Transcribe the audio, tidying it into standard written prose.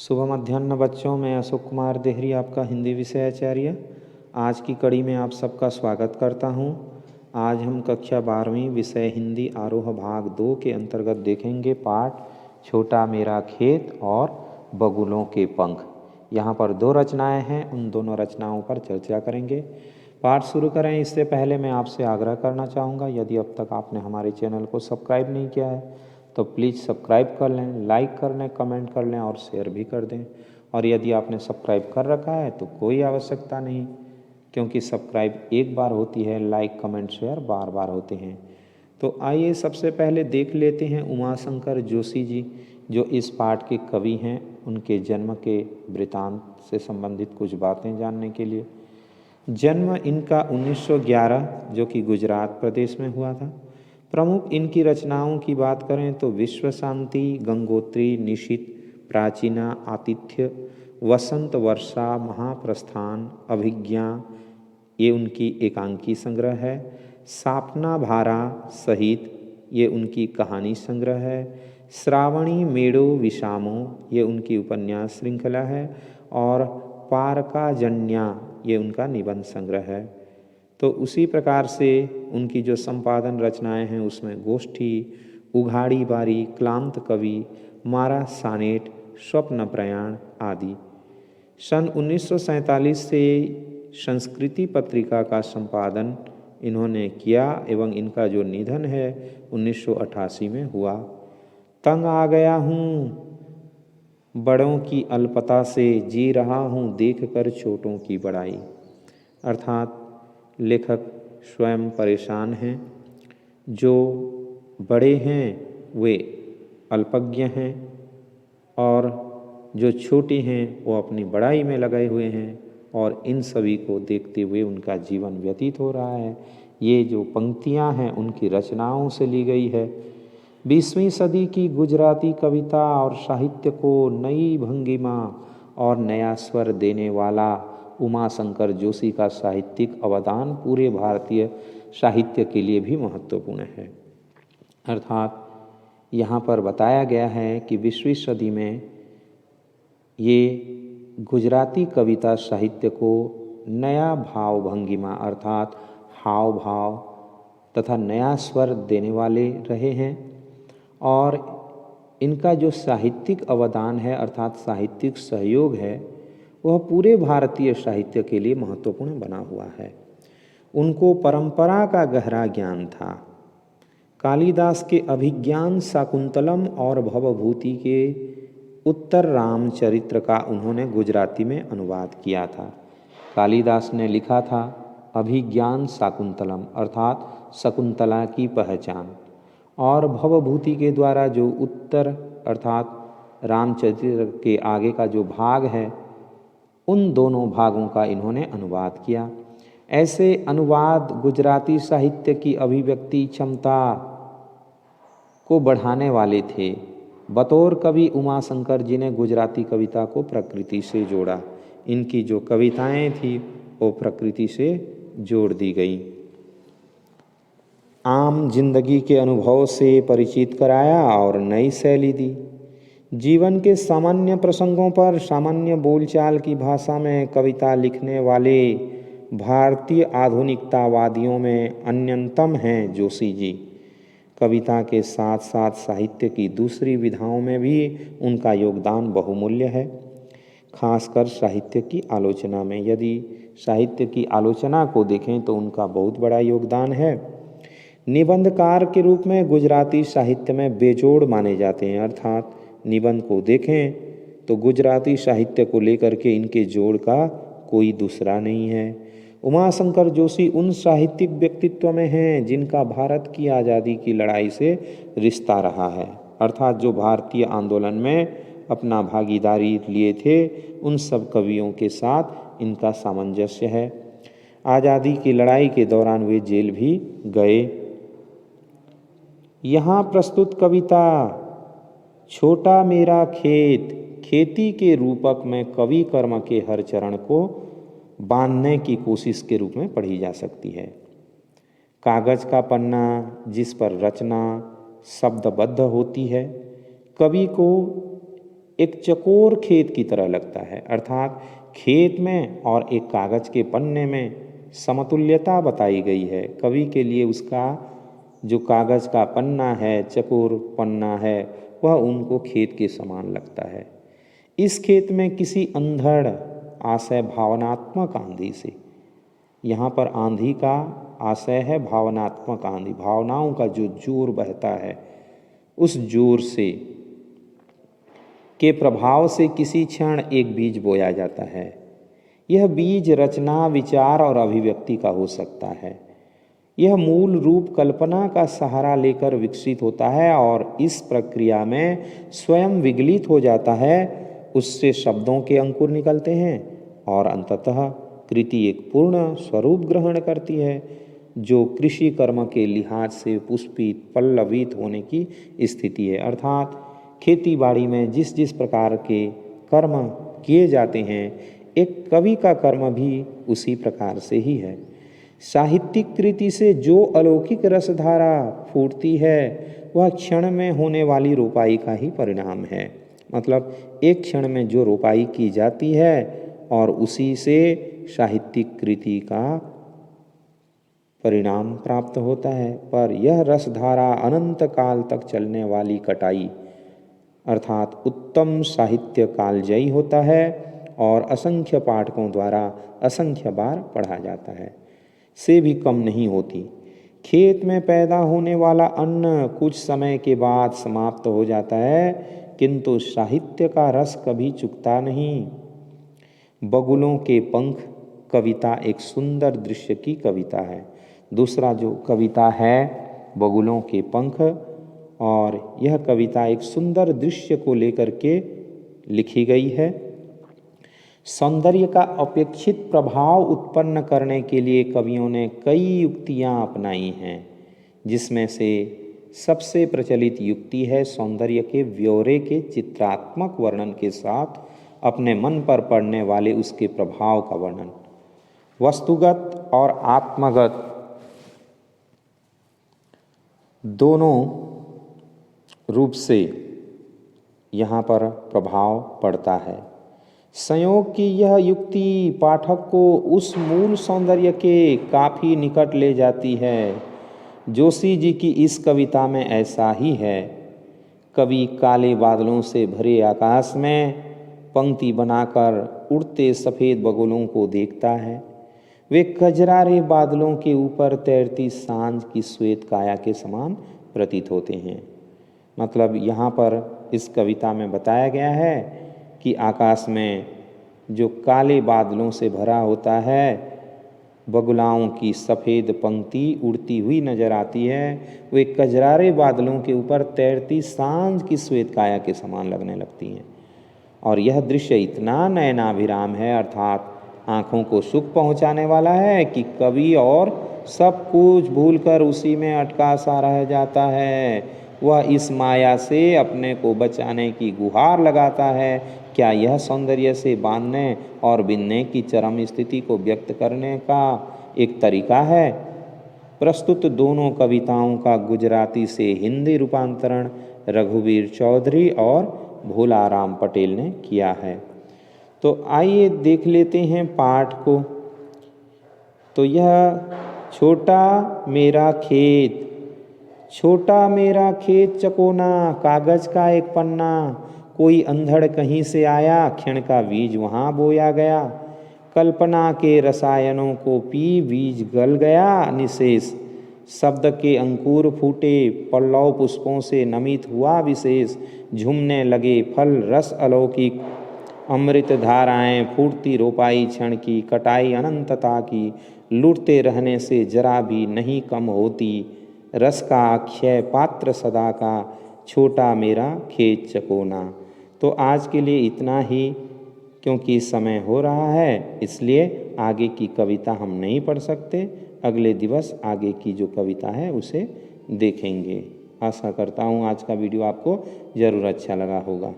शुभ मध्याह्न बच्चों, मैं अशोक कुमार देहरी आपका हिंदी विषय आचार्य आज की कड़ी में आप सबका स्वागत करता हूं। आज हम कक्षा 12वीं विषय हिंदी आरोह भाग 2 के अंतर्गत देखेंगे पाठ छोटा मेरा खेत और बगुलों के पंख। यहाँ पर 2 रचनाएं हैं, उन दोनों रचनाओं पर चर्चा करेंगे। पाठ शुरू करें इससे पहले मैं आपसे आग्रह करना चाहूँगा, यदि अब तक आपने हमारे चैनल को सब्सक्राइब नहीं किया है तो प्लीज़ सब्सक्राइब कर लें, लाइक कर लें, कमेंट कर लें और शेयर भी कर दें। और यदि आपने सब्सक्राइब कर रखा है तो कोई आवश्यकता नहीं, क्योंकि सब्सक्राइब एक बार होती है, लाइक कमेंट शेयर बार बार होते हैं। तो आइए सबसे पहले देख लेते हैं उमाशंकर जोशी जी, जो इस पाठ के कवि हैं, उनके जन्म के वृतांत से संबंधित कुछ बातें जानने के लिए। जन्म इनका 1911 जो कि गुजरात प्रदेश में हुआ था। प्रमुख इनकी रचनाओं की बात करें तो विश्व शांति, गंगोत्री, निशित, प्राचीना, आतिथ्य, वसंत वर्षा, महाप्रस्थान, अभिज्ञा ये उनकी एकांकी संग्रह है। सापना भारा सहित ये उनकी कहानी संग्रह है। श्रावणी मेड़ो विषामो ये उनकी उपन्यास श्रृंखला है। और पारकाजन्या ये उनका निबंध संग्रह है। तो उसी प्रकार से उनकी जो संपादन रचनाएं हैं उसमें गोष्ठी, उघाड़ी बारी, क्लांत कवि, मारा सानेट, स्वप्न प्रयाण आदि। सन 1947 से संस्कृति पत्रिका का संपादन इन्होंने किया एवं इनका जो निधन है 1988 में हुआ। तंग आ गया हूँ बड़ों की अल्पता से, जी रहा हूँ देख कर छोटों की बड़ाई। अर्थात लेखक स्वयं परेशान हैं, जो बड़े हैं वे अल्पज्ञ हैं और जो छोटे हैं वो अपनी बड़ाई में लगे हुए हैं, और इन सभी को देखते हुए उनका जीवन व्यतीत हो रहा है। ये जो पंक्तियां हैं उनकी रचनाओं से ली गई है। 20वीं सदी की गुजराती कविता और साहित्य को नई भंगिमा और नया स्वर देने वाला उमाशंकर जोशी का साहित्यिक अवदान पूरे भारतीय साहित्य के लिए भी महत्वपूर्ण है। अर्थात यहाँ पर बताया गया है कि 20वीं सदी में ये गुजराती कविता साहित्य को नया भाव भंगिमा अर्थात हाव भाव तथा नया स्वर देने वाले रहे हैं। और इनका जो साहित्यिक अवदान है अर्थात साहित्यिक सहयोग है वह पूरे भारतीय साहित्य के लिए महत्वपूर्ण बना हुआ है। उनको परंपरा का गहरा ज्ञान था। कालिदास के अभिज्ञान शाकुंतलम और भवभूति के उत्तर रामचरित्र का उन्होंने गुजराती में अनुवाद किया था। कालिदास ने लिखा था अभिज्ञान शाकुंतलम अर्थात शकुंतला की पहचान, और भवभूति के द्वारा जो उत्तर अर्थात रामचरित्र के आगे का जो भाग है उन दोनों भागों का इन्होंने अनुवाद किया। ऐसे अनुवाद गुजराती साहित्य की अभिव्यक्ति क्षमता को बढ़ाने वाले थे। बतौर कवि उमाशंकर जी ने गुजराती कविता को प्रकृति से जोड़ा। इनकी जो कविताएं थी वो प्रकृति से जोड़ दी गई। आम जिंदगी के अनुभव से परिचित कराया और नई शैली दी। जीवन के सामान्य प्रसंगों पर सामान्य बोलचाल की भाषा में कविता लिखने वाले भारतीय आधुनिकतावादियों में अन्यतम हैं जोशी जी। कविता के साथ साथ साहित्य की दूसरी विधाओं में भी उनका योगदान बहुमूल्य है, खासकर साहित्य की आलोचना में। यदि साहित्य की आलोचना को देखें तो उनका बहुत बड़ा योगदान है। निबंधकार के रूप में गुजराती साहित्य में बेजोड़ माने जाते हैं। अर्थात निबंध को देखें तो गुजराती साहित्य को लेकर के इनके जोड़ का कोई दूसरा नहीं है। उमाशंकर जोशी उन साहित्यिक व्यक्तित्व में हैं जिनका भारत की आज़ादी की लड़ाई से रिश्ता रहा है। अर्थात जो भारतीय आंदोलन में अपना भागीदारी लिए थे उन सब कवियों के साथ इनका सामंजस्य है। आज़ादी की लड़ाई के दौरान वे जेल भी गए। यहाँ प्रस्तुत कविता छोटा मेरा खेत खेती के रूपक में कवि कर्म के हर चरण को बांधने की कोशिश के रूप में पढ़ी जा सकती है। कागज का पन्ना जिस पर रचना शब्दबद्ध होती है, कवि को एक चकोर खेत की तरह लगता है। अर्थात खेत में और एक कागज के पन्ने में समतुल्यता बताई गई है। कवि के लिए उसका जो कागज का पन्ना है, चकोर पन्ना है, वह उनको खेत के समान लगता है। इस खेत में किसी अंधड़ आशय भावनात्मक आंधी से, यहाँ पर आंधी का आशय है भावनात्मक आंधी, भावनाओं का जो जोर बहता है, उस जोर से के प्रभाव से किसी क्षण एक बीज बोया जाता है। यह बीज रचना, विचार और अभिव्यक्ति का हो सकता है। यह मूल रूप कल्पना का सहारा लेकर विकसित होता है और इस प्रक्रिया में स्वयं विगलित हो जाता है। उससे शब्दों के अंकुर निकलते हैं और अंततः कृति एक पूर्ण स्वरूप ग्रहण करती है, जो कृषि कर्म के लिहाज से पुष्पित पल्लवित होने की स्थिति है। अर्थात खेती बाड़ी में जिस जिस प्रकार के कर्म किए जाते हैं, एक कवि का कर्म भी उसी प्रकार से ही है। साहित्यिक कृति से जो अलौकिक रसधारा फूटती है, वह क्षण में होने वाली रोपाई का ही परिणाम है। मतलब एक क्षण में जो रोपाई की जाती है और उसी से साहित्यिक कृति का परिणाम प्राप्त होता है। पर यह रसधारा अनंत काल तक चलने वाली कटाई अर्थात उत्तम साहित्य कालजयी होता है और असंख्य पाठकों द्वारा असंख्य बार पढ़ा जाता है, से भी कम नहीं होती। खेत में पैदा होने वाला अन्न कुछ समय के बाद समाप्त हो जाता है, किंतु साहित्य का रस कभी चुकता नहीं। बगुलों के पंख कविता एक सुंदर दृश्य की कविता है। दूसरा जो कविता है बगुलों के पंख, और यह कविता एक सुंदर दृश्य को लेकर के लिखी गई है। सौंदर्य का अपेक्षित प्रभाव उत्पन्न करने के लिए कवियों ने कई युक्तियां अपनाई हैं, जिसमें से सबसे प्रचलित युक्ति है सौंदर्य के ब्यौरे के चित्रात्मक वर्णन के साथ अपने मन पर पड़ने वाले उसके प्रभाव का वर्णन। वस्तुगत और आत्मगत दोनों रूप से यहाँ पर प्रभाव पड़ता है। संयोग की यह युक्ति पाठक को उस मूल सौंदर्य के काफ़ी निकट ले जाती है। जोशी जी की इस कविता में ऐसा ही है। कवि काले बादलों से भरे आकाश में पंक्ति बनाकर उड़ते सफ़ेद बगुलों को देखता है। वे कजरारे बादलों के ऊपर तैरती सांझ की श्वेत काया के समान प्रतीत होते हैं। मतलब यहाँ पर इस कविता में बताया गया है कि आकाश में जो काले बादलों से भरा होता है, बगुलाओं की सफ़ेद पंक्ति उड़ती हुई नजर आती है। वे कजरारे बादलों के ऊपर तैरती सांझ की श्वेत काया के समान लगने लगती हैं। और यह दृश्य इतना नयनाभिराम है, अर्थात आँखों को सुख पहुँचाने वाला है, कि कवि और सब कुछ भूलकर उसी में अटका सा रह जाता है। वह इस माया से अपने को बचाने की गुहार लगाता है। क्या यह सौंदर्य से बांधने और बिनने की चरम स्थिति को व्यक्त करने का एक तरीका है? प्रस्तुत दोनों कविताओं का गुजराती से हिंदी रूपांतरण रघुवीर चौधरी और भोलाराम पटेल ने किया है। तो आइए देख लेते हैं पाठ को। तो यह छोटा मेरा खेत, छोटा मेरा खेत चकोना, कागज का एक पन्ना, कोई अंधड़ कहीं से आया, क्षण का बीज वहाँ बोया गया। कल्पना के रसायनों को पी बीज गल गया निशेष, शब्द के अंकुर फूटे, पल्लव पुष्पों से नमित हुआ विशेष। झूमने लगे फल रस अलौकिक, अमृत धाराएं फूटती रोपाई क्षण की, कटाई अनंतता की, लूटते रहने से जरा भी नहीं कम होती। रस का अक्षय पात्र सदा का, छोटा मेरा खेत चकोना। तो आज के लिए इतना ही, क्योंकि समय हो रहा है, इसलिए आगे की कविता हम नहीं पढ़ सकते। अगले दिवस आगे की जो कविता है उसे देखेंगे। आशा करता हूँ आज का वीडियो आपको ज़रूर अच्छा लगा होगा।